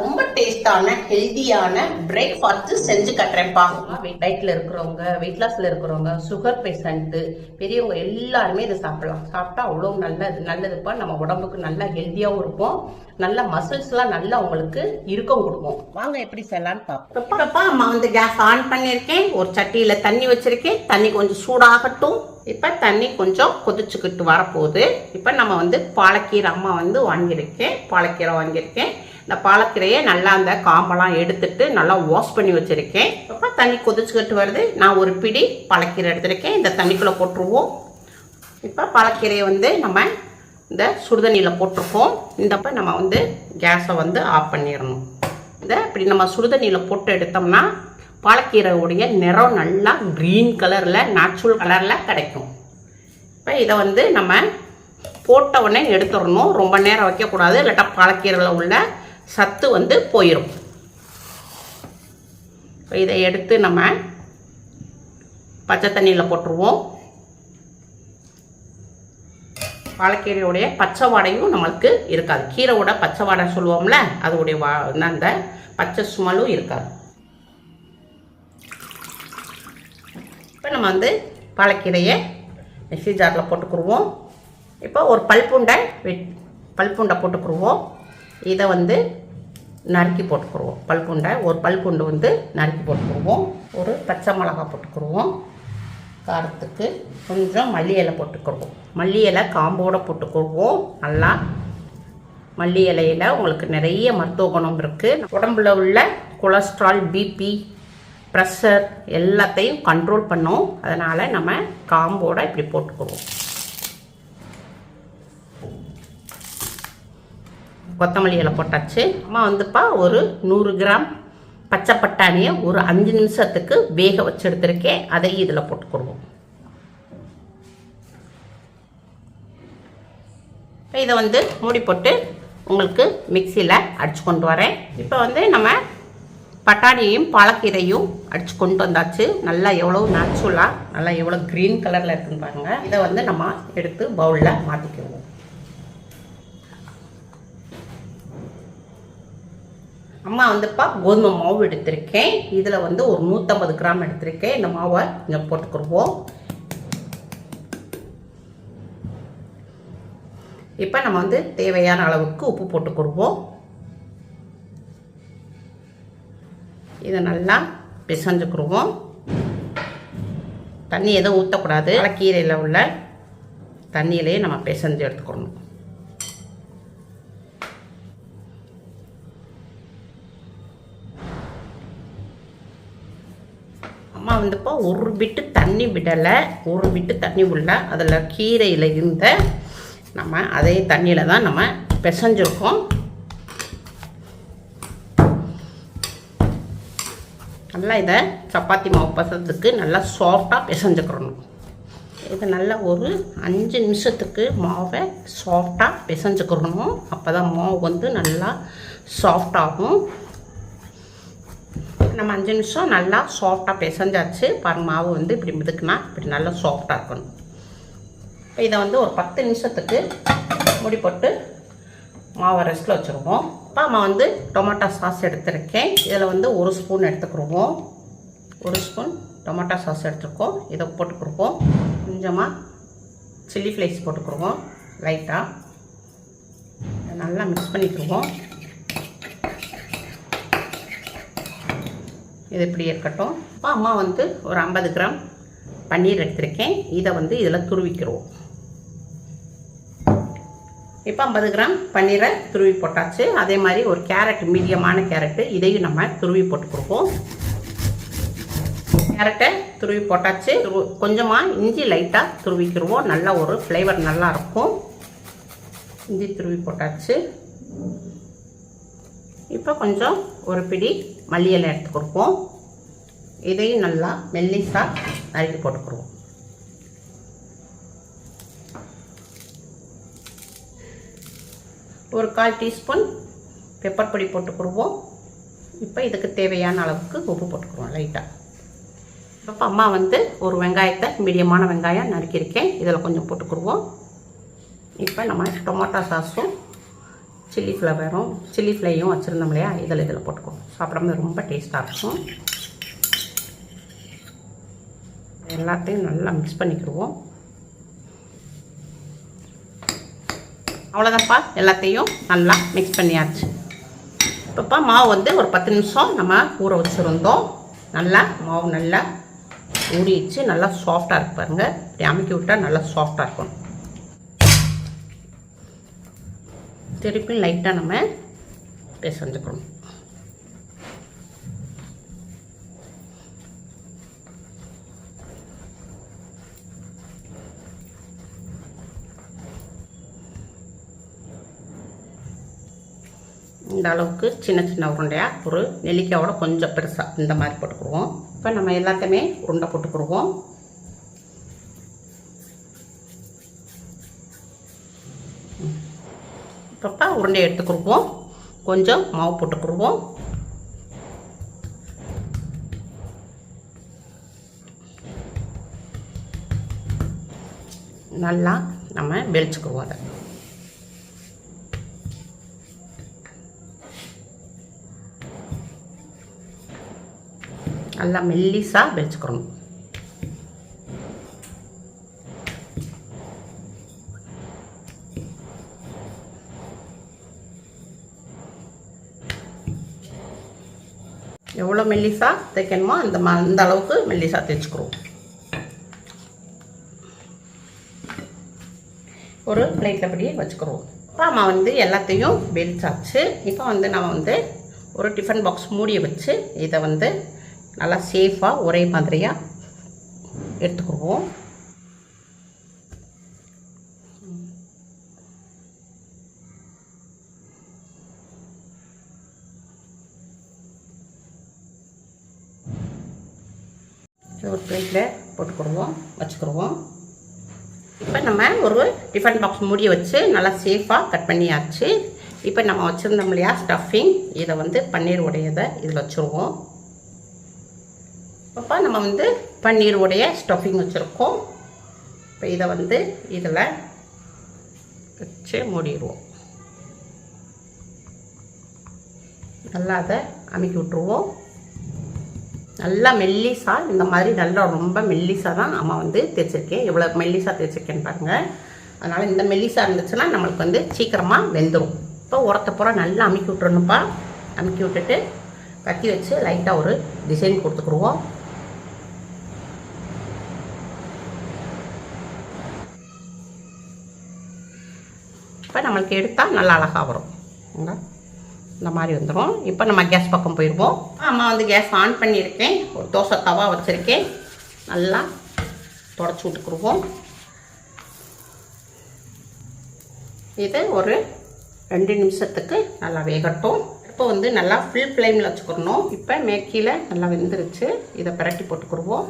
ரொம்ப டேஸ்டான ஹெல்தியான பிரேக்ஃபாஸ்ட் செஞ்சு கட்டுறேன்ப்பா. டயட்ல இருக்கிறவங்க, வெயிட் லாஸ்ல இருக்கிறவங்க, சுகர் பேஷண்ட், பெரியவங்க எல்லாருமே இதை சாப்பிடலாம். சாப்பிட்டா அவ்வளவு நல்லதுப்பா. நம்ம உடம்புக்கு நல்லா ஹெல்தியாவும் இருப்போம். நல்ல மசில்ஸ் எல்லாம் நல்லா உங்களுக்கு இறுக்கம் கொடுக்கும். வாங்க எப்படி செய்யலாம்னு பார்ப்போம். அம்மா வந்து கேஸ் ஆன் பண்ணிருக்கேன். ஒரு சட்டியில தண்ணி வச்சிருக்கேன். தண்ணி கொஞ்சம் சூடாகட்டும். இப்ப தண்ணி கொஞ்சம் கொதிச்சுக்கிட்டு வரப்போகுது. இப்ப நம்ம வந்து பாலக்கீரை அம்மா வந்து வாங்கியிருக்கேன். பாலக்கீரை வாங்கியிருக்கேன். இந்த பாலக்கீரையை நல்லா அந்த காம்பெல்லாம் எடுத்துட்டு நல்லா வாஷ் பண்ணி வச்சிருக்கேன். இப்போ தண்ணி கொதிச்சுக்கிட்டு வருது. நான் ஒரு பிடி பாலக்கீரை எடுத்திருக்கேன். இந்த தண்ணிக்குள்ளே போட்டுருவோம். இப்போ பாலக்கீரையை வந்து நம்ம இந்த சுடுதண்ணியில் போட்டிருக்கோம். இந்தப்போ நம்ம வந்து கேஸை வந்து ஆஃப் பண்ணிடணும். இப்படி நம்ம சுடுதண்ணியில் போட்டு எடுத்தோம்னா பாலக்கீரையுடைய நிறம் நல்லா க்ரீன் கலரில், நேச்சுரல் கலரில் கிடைக்கும். இப்போ இதை வந்து நம்ம போட்ட உடனே எடுத்துடணும். ரொம்ப நேரம் வைக்கக்கூடாது, இல்லாட்டா பாலக்கீரையில் உள்ள சத்து வந்து போயிடும். இப்போ இதை எடுத்து நம்ம பச்சை தண்ணியில் போட்டுருவோம். பாலக்கீரையுடைய பச்சை வாடையும் நம்மளுக்கு இருக்காது. கீரையோட பச்சை வாடை சொல்லுவோம்ல, அதோடைய அந்த பச்சை ஸ்மெல்லும் இருக்காது. இப்போ நம்ம வந்து பாலக்கீரையை மிக்ஸி ஜாரில் போட்டுக்குருவோம். இப்போ ஒரு பல்பூண்டை போட்டுக்குருவோம். இதை வந்து நறுக்கி போட்டுக்குருவோம். ஒரு பல்பூண்டு வந்து நறுக்கி போட்டுக்குருவோம். ஒரு பச்சை மிளகாய் போட்டுக்குருவோம். காரத்துக்கு கொஞ்சம் மல்லி இலை போட்டுக்குருவோம். மல்லி இலை காம்போடு போட்டுக்குருவோம். நல்லா மல்லி இலையில் உங்களுக்கு நிறைய மருத்துவ குணம் இருக்குது. உடம்புல உள்ள கொலஸ்ட்ரால், பிபி, ப்ரெஷர் எல்லாத்தையும் கண்ட்ரோல் பண்ணும். அதனால் நம்ம காம்போடு இப்படி போட்டுக்குருவோம். கொத்தமல்லி இலை போட்டாச்சு. அம்மா வந்துப்பா ஒரு 100 கிராம் பச்சை பட்டாணியை ஒரு 5 நிமிஷத்துக்கு வேக வச்சு எடுத்துருக்கேன். அதை இதில் போட்டுக்கிடுவோம். இதை வந்து மூடி போட்டு உங்களுக்கு மிக்சியில் அடித்து கொண்டு வரேன். இப்போ வந்து நம்ம பட்டாணியையும் பாலக்கீரையும் அடித்து கொண்டு வந்தாச்சு. நல்லா எவ்வளோ நேச்சுரலாக நல்லா எவ்வளோ க்ரீன் கலரில் இருக்குன்னு பாருங்கள். இதை வந்து நம்ம எடுத்து பவுலில் மாற்றிக்குவோம். அம்மா வந்துப்பா கோதுமை மாவு எடுத்திருக்கேன். இதில் வந்து ஒரு 150 கிராம் எடுத்திருக்கேன். இந்த மாவை இங்கே போட்டுக்கிடுவோம். இப்போ நம்ம வந்து தேவையான அளவுக்கு உப்பு போட்டுக்கிடுவோம். இதை நல்லா பிசைஞ்சுக்கிடுவோம். தண்ணி எதுவும் ஊற்றக்கூடாது. கீரையில் உள்ள தண்ணியிலேயே நம்ம பிசைஞ்சு எடுத்துக்கணும். அம்மா வந்துப்போ ஒரு பிட்டு தண்ணி விடலை, ஒரு பிட்டு தண்ணி உள்ள அதில் கீரையில் இருந்த நம்ம அதே தண்ணியில் தான் நம்ம பிசைஞ்சிருக்கோம். நல்லா இதை சப்பாத்தி மாவு பசத்துக்கு நல்லா சாஃப்டாக பிசைஞ்சுக்கிறணும். இதை நல்லா ஒரு 5 நிமிஷத்துக்கு மாவை சாஃப்டாக பிசைஞ்சுக்கிறணும். அப்போ தான் மாவு வந்து நல்லா சாஃப்டாகும். நம்ம 5 நிமிஷம் நல்லா சாஃப்டாக பிசைஞ்சாச்சு. பாருங்கள், மாவு வந்து இப்படி மிதுக்குனா இப்படி நல்லா சாஃப்டாக இருக்கணும். இப்போ இதை வந்து ஒரு 10 நிமிஷத்துக்கு மூடி போட்டு மாவை ரெஸ்ட்டில் வச்சுருவோம். இப்போ நம்ம வந்து டொமேட்டோ சாஸ் எடுத்துருக்கேன். இதில் வந்து 1 ஸ்பூன் எடுத்துக்கிடுவோம். 1 ஸ்பூன் டொமேட்டோ சாஸ் எடுத்துருக்கோம். இதை போட்டுக்கிடுவோம். கொஞ்சமாக சில்லி ஃப்ளேக்ஸ் போட்டுக்கிடுவோம். லைட்டாக நல்லா மிக்ஸ் பண்ணிக்கிடுவோம். இது இப்படி இருக்கட்டும். இப்போ அம்மா வந்து ஒரு 50 கிராம் பன்னீர் எடுத்திருக்கேன். இதை வந்து இதில் துருவிக்கிடுவோம். இப்போ 50 கிராம் பன்னீரை துருவி போட்டாச்சு. அதே மாதிரி ஒரு கேரட், மீடியமான கேரட்டு, இதையும் நம்ம துருவி போட்டுக்கிடுவோம். கேரட்டை துருவி போட்டாச்சு. கொஞ்சமாக இஞ்சி லைட்டாக துருவிக்கிடுவோம். நல்லா ஒரு ஃப்ளேவர் நல்லா இருக்கும். இஞ்சி துருவி போட்டாச்சு. இப்போ கொஞ்சம் ஒரு பிடி மல்லி இலை எடுத்து கொடுப்போம். இதையும் நல்லா மெல்லிசாக நறுக்கி போட்டுக்கிடுவோம். ஒரு 1/4 டீஸ்பூன் பெப்பர் பொடி போட்டுக்கிடுவோம். இப்போ இதுக்கு தேவையான அளவுக்கு உப்பு போட்டுக்கிடுவோம் லைட்டாக. இப்போ அம்மா வந்து ஒரு வெங்காயத்தை, மீடியமான வெங்காயம் நறுக்கியிருக்கேன். இதில் கொஞ்சம் போட்டுக்கிடுவோம். இப்போ நம்ம டொமேட்டோ சாஸும் சில்லி ஃப்ளையும் வச்சுருந்தோம் இல்லையா, இதில் போட்டுக்குவோம். சாப்பிடாம ரொம்ப டேஸ்ட்டாக இருக்கும். எல்லாத்தையும் நல்லா மிக்ஸ் பண்ணிக்கிடுவோம். அவ்வளோதான்ப்பா, எல்லாத்தையும் நல்லா மிக்ஸ் பண்ணியாச்சு. இப்போப்பா மாவு வந்து ஒரு 10 நிமிஷம் நம்ம ஊற வச்சுருந்தோம். நல்லா மாவு நல்லா ஊறிச்சு, நல்லா சாஃப்டாக இருக்கு பாருங்கள். இப்படி அமுக்கி விட்டால் நல்லா சாஃப்டாக இருக்கும். திருப்பி லைட்டாக நம்ம பிசைஞ்சுக்கணும். இந்த அளவுக்கு சின்ன சின்ன உருண்டையாக ஒரு நெல்லிக்காயோட கொஞ்சம் பெருசாக இந்த மாதிரி போட்டுக்குருவோம். இப்போ நம்ம எல்லாத்தையுமே உருண்டை போட்டுக்குருவோம். இப்போ உருண்டையை எடுத்துக்குருவோம். கொஞ்சம் மாவு போட்டுக்குருவோம். நல்லா நம்ம வெளிச்சுக்குருவோம். அதை நல்லா மெல்லிசாக வெளிச்சுக்கிறோம். எவ்வளோ மெல்லிசா தைக்கணுமோ அந்த அளவுக்கு மெல்லிசா தைச்சுக்கிறோம். ஒரு பிளேட்டில் அப்படியே வச்சுக்கிறோம். இப்போ நம்ம வந்து எல்லாத்தையும் வெளிச்சாச்சு. இப்போ வந்து நம்ம வந்து ஒரு டிஃபன் பாக்ஸ் மூடியை வச்சு இதை வந்து நல்லா சேஃபாக ஒரே மாதிரியாக எடுத்துக்கிடுவோம். ஒரு பிளேட்டில் போட்டுக்கிடுவோம், வச்சுக்கிடுவோம். இப்போ நம்ம ஒரு டிஃபன் பாக்ஸ் மூடியை வச்சு நல்லா சேஃபாக கட் பண்ணியாச்சு. இப்போ நம்ம வச்சுருந்தோம் இல்லையா ஸ்டஃபிங், இதை வந்து பன்னீர் உடையதை இதில் வச்சுருவோம். இப்போ நம்ம வந்து பன்னீர் உடைய ஸ்டஃபிங் வச்சுருக்கோம். இப்போ இதை வந்து இதில் வச்சு மூடிடுவோம். நல்லா அதை அமுக்கி விட்டுருவோம். நல்லா மெல்லிசா இந்த மாதிரி நல்லா ரொம்ப மெல்லிசா தான் நம்ம வந்து தைச்சிருக்கேன். எவ்வளோ மெல்லிசா தைச்சிருக்கேன்னு பாருங்கள். அதனால் இந்த மெல்லிசா இருந்துச்சுன்னா நம்மளுக்கு வந்து சீக்கிரமாக வெந்துடும். இப்போ உரத்தை பூரா நல்லா அமுக்கி விட்டுறணும்ப்பா. அமுக்கி விட்டுட்டு கத்தி வச்சு லைட்டாக ஒரு டிசைன் கொடுத்துக்குருவோம். இப்போ நம்மளுக்கு எடுத்தால் நல்லா அழகாக வரும். இந்த மாதிரி வந்துடும். இப்போ நம்ம கேஸ் பக்கம் போயிடுவோம். அம்மா வந்து கேஸ் ஆன் பண்ணியிருக்கேன். ஒரு தோசை தவா வச்சுருக்கேன். நல்லா தொடச்சி விட்டுக்குருவோம். இது ஒரு 2 நிமிஷத்துக்கு நல்லா வேகட்டும். இப்போ வந்து நல்லா ஃபுல் ஃப்ளேமில் வச்சுக்கிறணும். இப்போ மேக்கீழே நல்லா வெந்துருச்சு. இதை பிரட்டி போட்டுக்குருவோம்.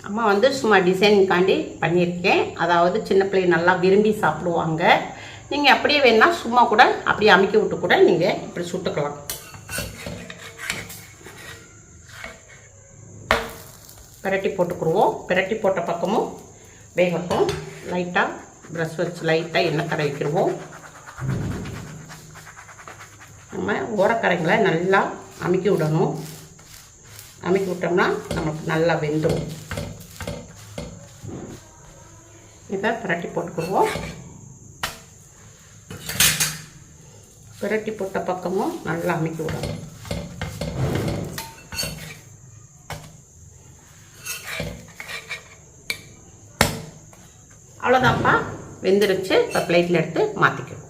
அம்மா வந்து சும்மா டிசைனுக்காண்டி பண்ணியிருக்கேன். அதாவது சின்ன பிள்ளைங்க நல்லா விரும்பி சாப்பிடுவாங்க. நீங்கள் அப்படியே வேணால் சும்மா கூட அப்படியே அமுக்கி விட்டு கூட நீங்கள் இப்படி சுட்டுக்கலாம். பிரட்டி போட்டுக்குருவோம். பிரட்டி போட்ட பக்கமும் வேகட்டும். லைட்டாக ப்ரஷ் வச்சு லைட்டாக எண்ணெய் தடவிக்கிடுவோம். நம்ம ஓரக்கரைங்களை நல்லா அமுக்கி விடணும். அமுக்கி விட்டோம்னா நமக்கு நல்லா வெந்துடும். இதை பிரட்டி போட்டுக்குருவோம். பிரட்டி போட்ட பக்கமும் நல்லா அமுக்கி விடணும். அவ்வளோதான்ப்பா, வெந்துருச்சு. இப்போ பிளேட்டில் எடுத்து மாற்றிக்குவோம்.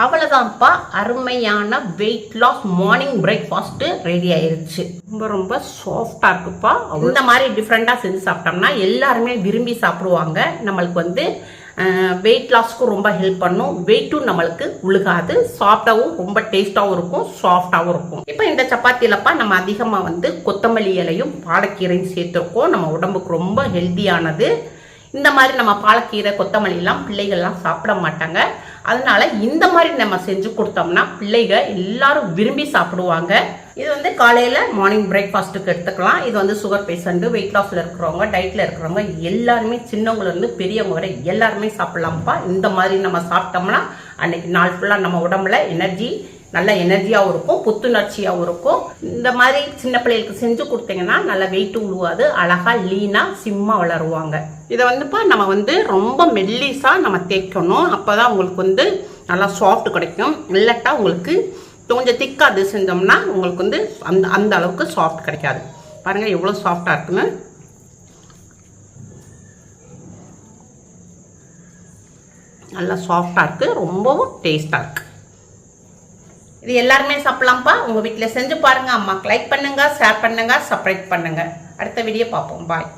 அவ்வளோதான்ப்பா, அருமையான weight loss morning breakfast ready ஆயிருச்சு. ரொம்ப ரொம்ப சாஃப்டாக இருக்குப்பா. இந்த மாதிரி டிஃப்ரெண்ட்டாக செஞ்சு சாப்பிட்டோம்னா எல்லாருமே விரும்பி சாப்பிடுவாங்க. நம்மளுக்கு வந்து வெயிட் லாஸ்க்கும் ரொம்ப ஹெல்ப் பண்ணும். வெயிட்டும் நம்மளுக்கு உழுகாது. சாப்பிட்டாவும் ரொம்ப டேஸ்ட்டாகவும் இருக்கும், சாஃப்டாகவும் இருக்கும். இப்போ இந்த சப்பாத்தியிலப்பா நம்ம அதிகமாக வந்து கொத்தமல்லி இலையும் பாலக்கீரையும் சேர்த்துருக்கோம். நம்ம உடம்புக்கு ரொம்ப ஹெல்த்தியானது. இந்த மாதிரி நம்ம பாலக்கீரை கொத்தமல்லிலாம் பிள்ளைகள்லாம் சாப்பிட மாட்டாங்க. அதனால இந்த மாதிரி நம்ம செஞ்சு கொடுத்தோம்னா பிள்ளைங்க எல்லாரும் விரும்பி சாப்பிடுவாங்க. இது வந்து காலையில் மார்னிங் பிரேக்ஃபாஸ்ட்டுக்கு எடுத்துக்கலாம். இது வந்து சுகர் பேஷண்ட்டு, வெயிட் லாஸில் இருக்கிறவங்க, டயட்டில் இருக்கிறவங்க எல்லாருமே, சின்னவங்கலேருந்து பெரியவங்க வரை எல்லாருமே சாப்பிட்லாம்ப்பா. இந்த மாதிரி நம்ம சாப்பிட்டோம்னா அன்னைக்கு நாள் ஃபுல்லாக நம்ம உடம்புல எனர்ஜி, நல்ல எனர்ஜியாகவும் இருக்கும், புத்துணர்ச்சியாகவும் இருக்கும். இந்த மாதிரி சின்ன பிள்ளைகளுக்கு செஞ்சு கொடுத்தீங்கன்னா நல்லா வெயிட் உழுவாது, அழகாக லீனாக சிம்மாக வளருவாங்க. இதை வந்துப்பா நம்ம வந்து ரொம்ப மெல்லிஸாக நம்ம தேய்க்கணும். அப்போ தான் உங்களுக்கு வந்து நல்லா சாஃப்ட் கிடைக்கும். இல்லாட்டா உங்களுக்கு கொஞ்சம் திக்காக அது செஞ்சோம்னா உங்களுக்கு வந்து அந்த அளவுக்கு சாஃப்ட் கிடைக்காது. பாருங்கள் எவ்வளோ சாஃப்டாக இருக்குன்னு. நல்லா சாஃப்டாக இருக்குது, ரொம்பவும் டேஸ்ட்டாக இருக்குது. இது எல்லாருமே சாப்பிட்லாம்ப்பா. உங்கள் வீட்டில் செஞ்சு பாருங்கள். அம்மாவுக்கு லைக் பண்ணுங்கள், ஷேர் பண்ணுங்கள், சப்ஸ்கிரைப் பண்ணுங்கள். அடுத்த வீடியோ பார்ப்போம். பாய்.